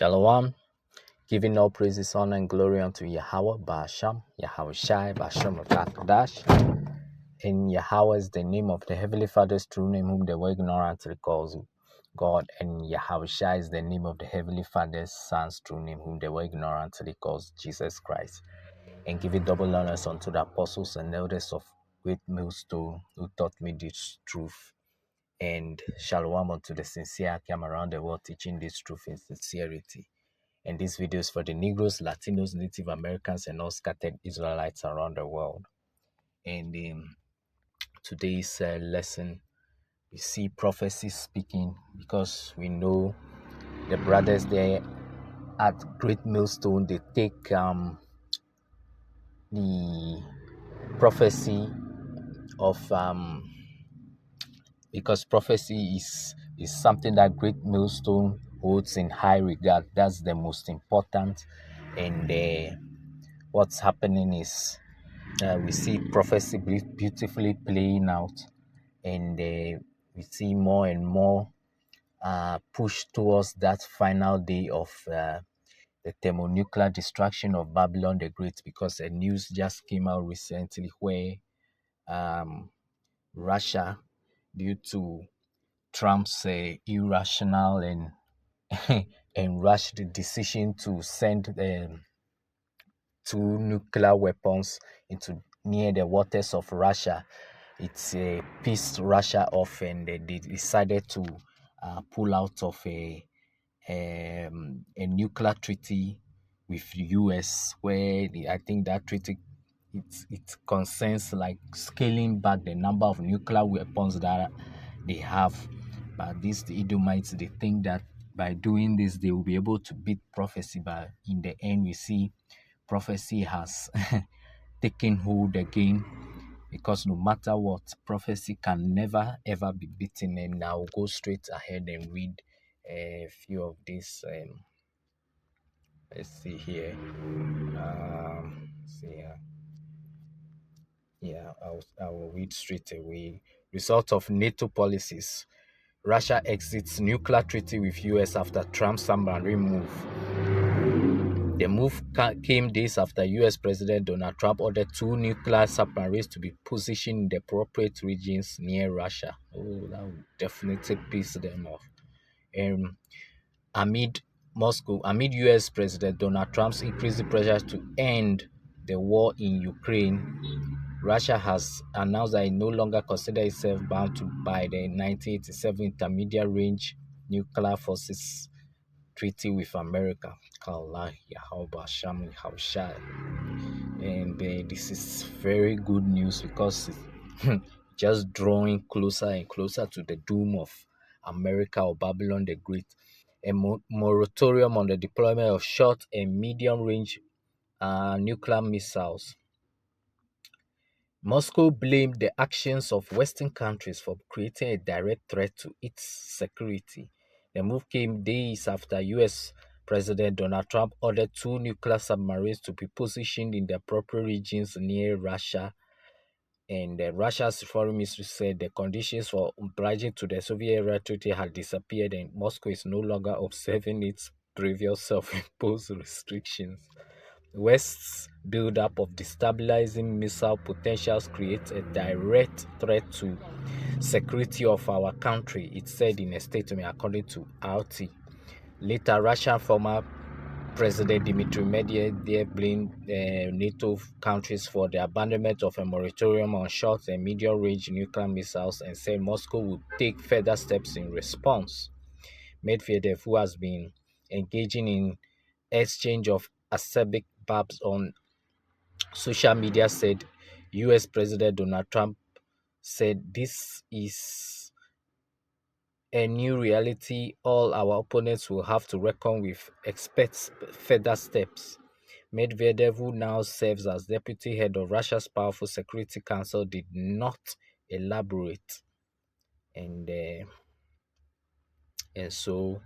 Shalom, giving all praises, honor, and glory unto Yahweh, Ba'asham, Yahweh Shai, Ba'asham Kadash. And Yahweh is the name of the Heavenly Father's true name, whom the world ignorantly calls God. And Yahweh Shai is the name of the Heavenly Father's Son's true name, whom the world ignorantly calls Jesus Christ. And giving double honors unto the apostles and elders of Great Millstone who taught me this truth. And shalom unto the sincere Akim around the world teaching this truth in sincerity. And this video is for the Negroes, Latinos, Native Americans, and all scattered Israelites around the world. And in today's lesson, we see prophecy speaking because we know the brothers there at Great Millstone, they take the prophecy of because prophecy is something that Great Millstone holds in high regard. That's the most important. And what's happening is we see prophecy beautifully playing out, and we see more and more push towards that final day of the thermonuclear destruction of Babylon the Great, because a news just came out recently where Russia, due to Trump's irrational and and rushed decision to send two nuclear weapons into near the waters of Russia, it's pissed Russia off, and they decided to pull out of a nuclear treaty with the US, where I think that treaty it concerns like scaling back the number of nuclear weapons that they have. But these the Edomites, they think that by doing this they will be able to beat prophecy, but in the end we see prophecy has taken hold again, because no matter what, prophecy can never ever be beaten. And I'll go straight ahead and read a few of these. Let's see here. I will read straight away. Result of NATO policies. Russia exits nuclear treaty with US after Trump's submarine move. The move came days after US President Donald Trump ordered two nuclear submarines to be positioned in the appropriate regions near Russia. Oh, that would definitely piss them off. Amid US President Donald Trump's increasing pressure to end the war in Ukraine, Russia has announced that it no longer considers itself bound by the 1987 Intermediate Range Nuclear Forces Treaty with America. And this is very good news, because it's just drawing closer and closer to the doom of America or Babylon the Great. A moratorium on the deployment of short and medium range nuclear missiles. Moscow blamed the actions of Western countries for creating a direct threat to its security. The move came days after US President Donald Trump ordered two nuclear submarines to be positioned in the appropriate regions near Russia. And Russia's foreign ministry said the conditions for obliging to the Soviet-era treaty had disappeared, and Moscow is no longer observing its previous self-imposed restrictions. West's build-up of destabilizing missile potentials creates a direct threat to security of our country, it said in a statement, according to RT. Later, Russian former President Dmitry Medvedev blamed NATO countries for the abandonment of a moratorium on short and medium-range nuclear missiles, and said Moscow would take further steps in response. Medvedev, who has been engaging in exchange of acerbic barbs on social media, said US President Donald Trump said this is a new reality all our opponents will have to reckon with. Expect further steps. Medvedev, who now serves as deputy head of Russia's powerful Security Council, did not elaborate. And so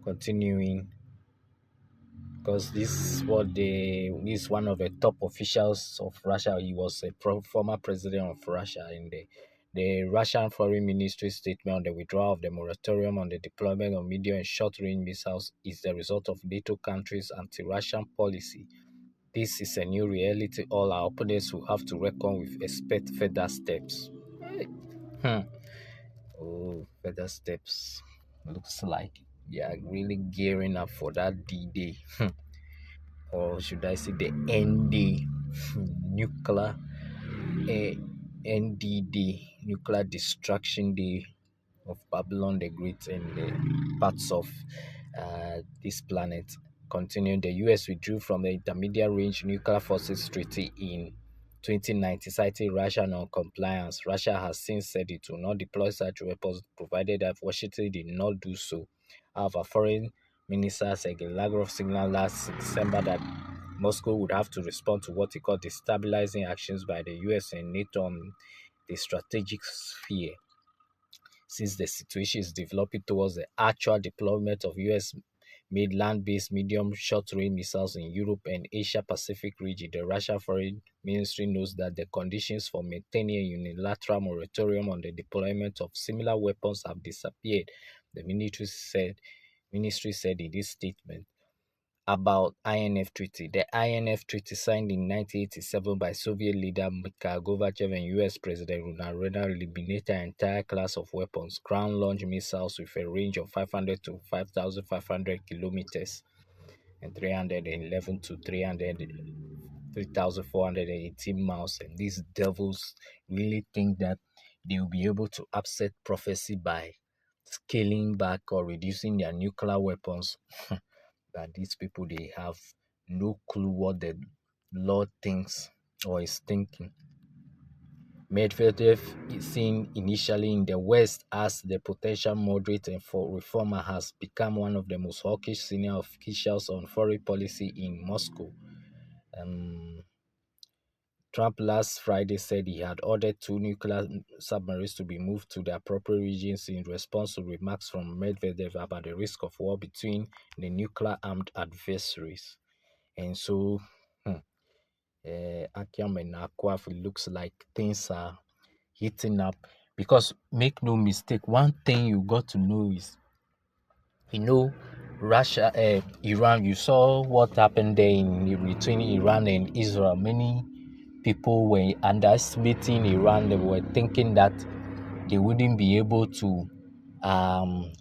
continuing, because this is one of the top officials of Russia. He was a former president of Russia, and The Russian Foreign Ministry statement on the withdrawal of the moratorium on the deployment of medium and short-range missiles is the result of NATO countries' anti-Russian policy. This is a new reality all our opponents will have to reckon with. Expect further steps. Hmm. Oh, further steps. Looks like they are really gearing up for that D-Day. Or should I say the ND, nuclear NDD, nuclear destruction day of Babylon the Great and the parts of this planet. Continuing, the US withdrew from the Intermediate Range Nuclear Forces Treaty in 2019, citing Russian non-compliance. Russia has since said it will not deploy such weapons, provided that Washington did not do so. However, Foreign Minister Sergei Lavrov signaled last December that Moscow would have to respond to what he called destabilizing actions by the US and NATO on the strategic sphere. Since the situation is developing towards the actual deployment of US made land-based medium short-range missiles in Europe and Asia-Pacific region, the Russian Foreign Ministry knows that the conditions for maintaining a unilateral moratorium on the deployment of similar weapons have disappeared, the ministry said in this statement. About INF Treaty. The INF Treaty, signed in 1987 by Soviet leader Mikhail Gorbachev and US President Ronald Reagan, eliminated an entire class of weapons, ground-launched missiles with a range of 500 to 5,500 kilometers and 311 to 3,418 miles. And these devils really think that they will be able to upset prophecy by scaling back or reducing their nuclear weapons. That these people, they have no clue what the Lord thinks or is thinking. Medvedev is seen initially in the West as the potential moderate and for reformer, has become one of the most hawkish senior officials on foreign policy in Moscow. Trump last Friday said he had ordered two nuclear submarines to be moved to the appropriate regions in response to remarks from Medvedev about the risk of war between the nuclear armed adversaries. And so, Akiam and Akwaf, it looks like things are heating up. Because make no mistake, one thing you got to know is, you know, Russia, Iran, you saw what happened there between Iran and Israel. Many people were underestimating Iran. They were thinking that they wouldn't be able to um,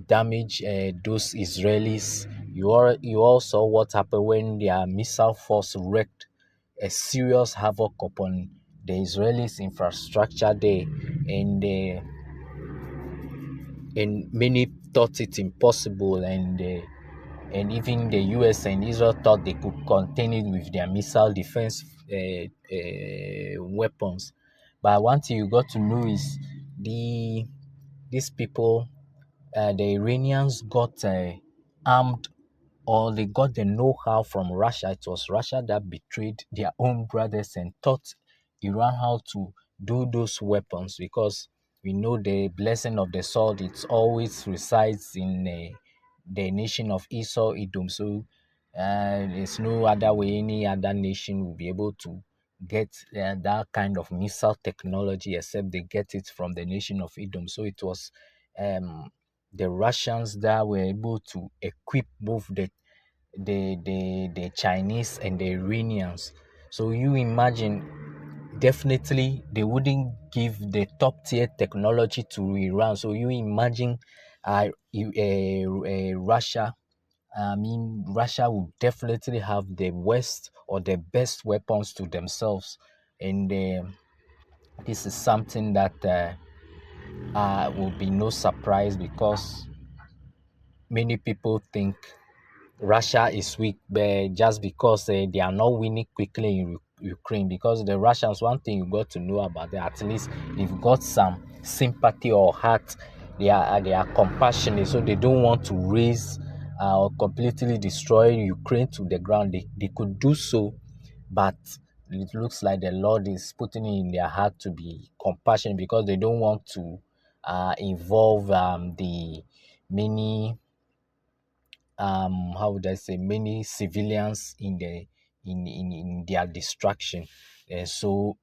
damage those Israelis. You all saw what happened when their missile force wreaked a serious havoc upon the Israelis' infrastructure there, and many thought it impossible, and even the US and Israel thought they could contain it with their missile defense weapons. But one thing you got to know is these people, the Iranians got armed, or they got the know-how from Russia. It was Russia that betrayed their own brothers and taught Iran how to do those weapons, because we know the blessing of the sword, it always resides in the nation of Esau, Edom. So there's no other way any other nation will be able to get that kind of missile technology except they get it from the nation of Edom. So it was the Russians that were able to equip both the Chinese and the Iranians. So you imagine, definitely they wouldn't give the top tier technology to Iran. So you imagine Russia. I mean, Russia would definitely have the worst or the best weapons to themselves, and this is something that will be no surprise, because many people think Russia is weak, but just because they are not winning quickly in Ukraine. Because the Russians, one thing you got to know about them, at least they've got some sympathy or heart. They are compassionate, so they don't want to raise or completely destroy Ukraine to the ground. They could do so, but it looks like the Lord is putting it in their heart to be compassionate, because they don't want to involve the many how would I say, many civilians in their destruction. So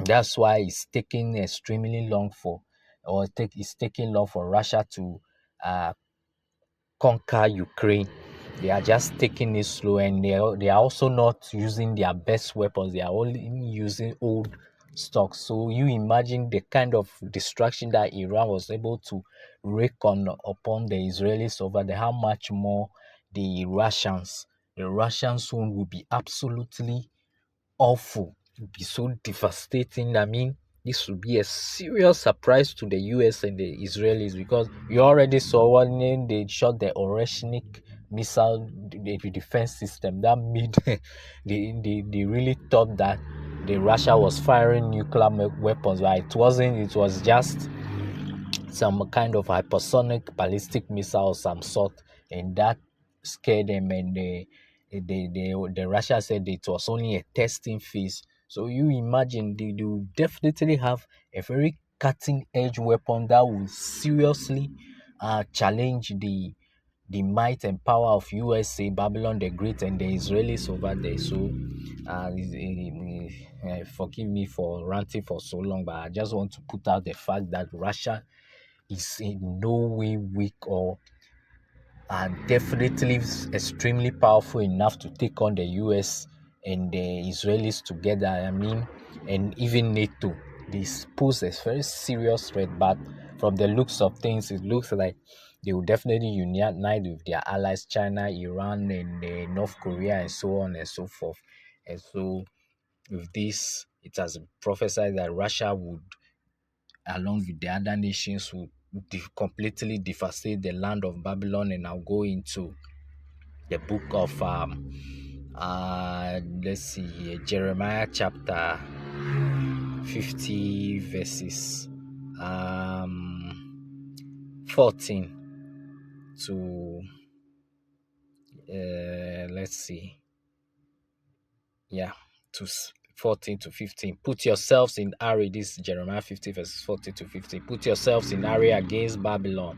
That's why it's taking extremely long for, it's taking long for Russia to uh, conquer Ukraine. They are just taking it slow, and they are also not using their best weapons. They are only using old stock. So you imagine the kind of destruction that Iran was able to wreak on upon the Israelis over there. How much more the Russians soon will be absolutely awful, it be so devastating. I mean, this would be a serious surprise to the US and the Israelis, because you already saw when they shot the Oreshnik missile, the defense system that made they really thought that the Russia was firing nuclear weapons, but it wasn't. It was just some kind of hypersonic ballistic missile of some sort, and that scared them. And the Russia said it was only a testing phase. So you imagine they will definitely have a very cutting edge weapon that will seriously challenge the might and power of USA, Babylon the Great, and the Israelis over there. So, forgive me for ranting for so long, but I just want to put out the fact that Russia is in no way weak, or and definitely extremely powerful enough to take on the US and the Israelis together. I mean, and even NATO. This pose a very serious threat, but from the looks of things, it looks like they will definitely unite with their allies, China, Iran, and North Korea, and so on and so forth. And so, with this, it has prophesied that Russia would, along with the other nations, would completely devastate the land of Babylon. And I'll go into the book of let's see here, Jeremiah chapter 50 verses 14 to let's see, yeah, to 14 to 15. Put yourselves in array. This is Jeremiah 50 verses 14 to 15. Put yourselves in array against Babylon.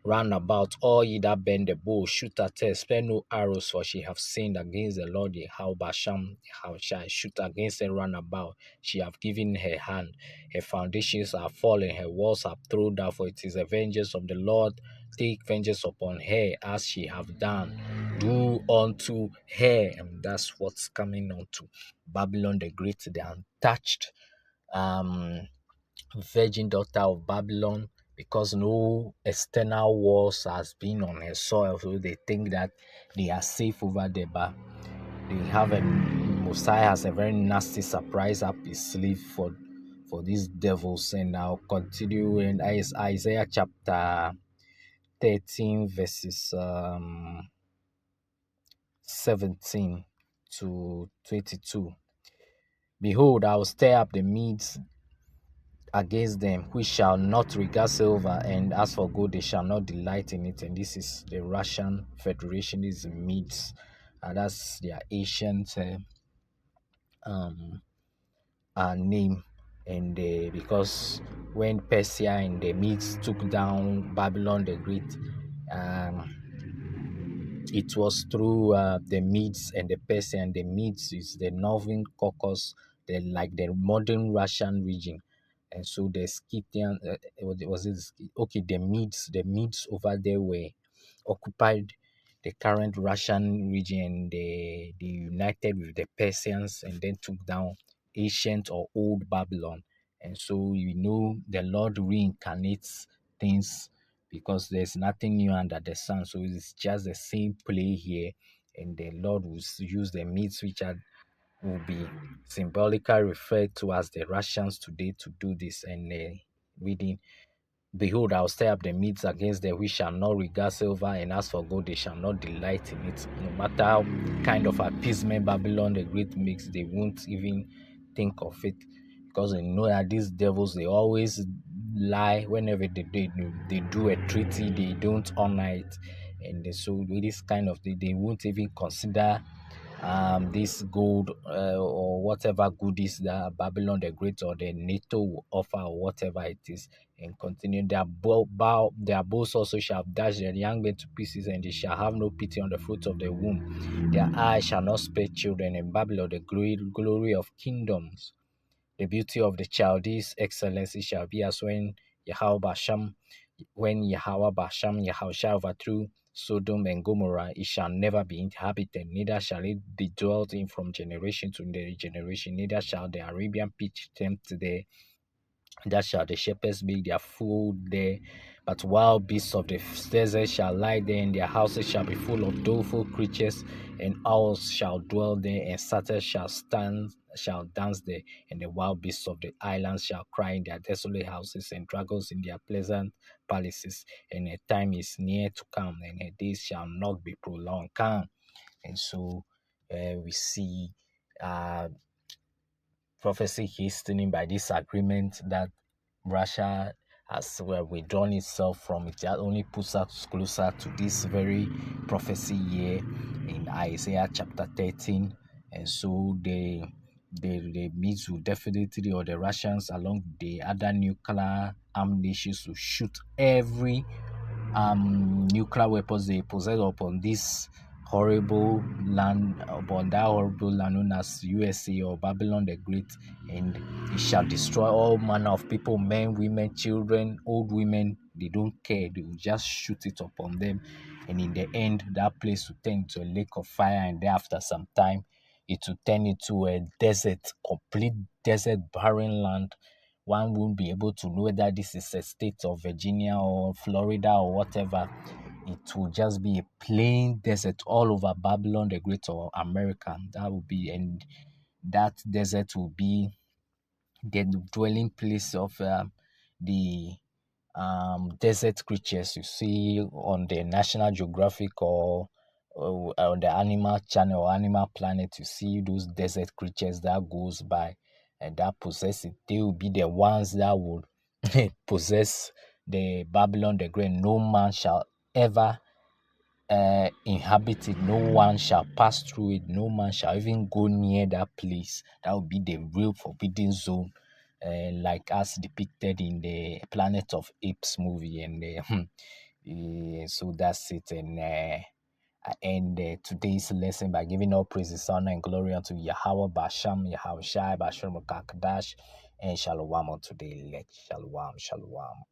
Round about, all ye that bend the bow, shoot at her, spare no arrows, for she have sinned against the Lord. Basham, how shall I shoot against her round about? She have given her hand, her foundations are fallen, her walls are thrown down, for it is the vengeance of the Lord. Take vengeance upon her as she have done. Do unto her. And that's what's coming unto Babylon the Great, the untouched virgin daughter of Babylon, because no external wars has been on her soil. So they think that they are safe over there, but they have a Messiah has a very nasty surprise up his sleeve for these devils. And I'll continue in Isaiah chapter 13 verses 17 to 22. Behold, I will stir up the Medes against them, which shall not regard silver, and as for gold, they shall not delight in it. And this is the Russian Federation, is the Medes, and that's their ancient um, name. And because when Persia and the Medes took down Babylon the Great, um, it was through the Medes and the Persian. The Medes is the Northern Caucasus, like the modern Russian region. And so the Scythian, was it okay? The Medes over there were occupied the current Russian region. They united with the Persians and then took down ancient or old Babylon. And so the Lord reincarnates things, because there's nothing new under the sun. So it's just the same play here, and the Lord will use the Medes, which will be symbolically referred to as the Russians today, to do this. And reading, behold, I will stir up the Medes against them, which shall not regard silver, and as for gold, they shall not delight in it. No matter how kind of appeasement Babylon the Great makes, they won't even think of it, because they know that these devils, they always lie. Whenever they do a treaty, they don't honor it. And so with this kind of they won't even consider this gold or whatever goodies that Babylon the Great or the NATO will offer, or whatever it is, and continue. Their bows also shall dash their young men to pieces, and they shall have no pity on the fruit of the womb. Their eyes shall not spare children, and Babylon the glory of kingdoms The beauty of the Chaldees' excellency shall be as when Yahweh Basham Yahushua overthrew Sodom and Gomorrah, it shall never be inhabited, neither shall it be dwelt in from generation to generation, neither shall the Arabian pitch tempt there, that shall the shepherds make their food there. But wild beasts of the desert shall lie there, and their houses shall be full of doleful creatures, and owls shall dwell there, and satyrs shall dance there, and the wild beasts of the islands shall cry in their desolate houses, and dragons in their pleasant palaces. And a time is near to come, and her days shall not be prolonged. Come. And so we see uh, prophecy hastening by this agreement that Russia has withdrawn itself from it. That only puts us closer to this very prophecy here in Isaiah chapter 13. And so the means will definitely, or the Russians along the other nuclear armed nations, to shoot every nuclear weapons they possess upon this horrible land, upon that horrible land known as USA or Babylon the Great, and it shall destroy all manner of people, men, women, children, old women. They don't care, they will just shoot it upon them, and in the end that place will turn into a lake of fire, and thereafter some time it will turn into a desert, complete desert, barren land. One won't be able to know whether this is a state of Virginia or Florida or whatever. It will just be a plain desert all over Babylon the Great or America. That will be, and that desert will be the dwelling place of the desert creatures you see on the National Geographic or on the Animal Channel or Animal Planet. You see those desert creatures that goes by and that possess it. They will be the ones that would possess the Babylon the Great. No man shall ever inhabit it. No one shall pass through it. No man shall even go near that place. That will be the real forbidden zone, like as depicted in the Planet of Apes movie. And so that's it. And I end today's lesson by giving all praises, honor, and glory unto Yahweh Basham, Yahweh Shai, Basham Kakadash, and Shalom unto the elect. Shalom, shalom.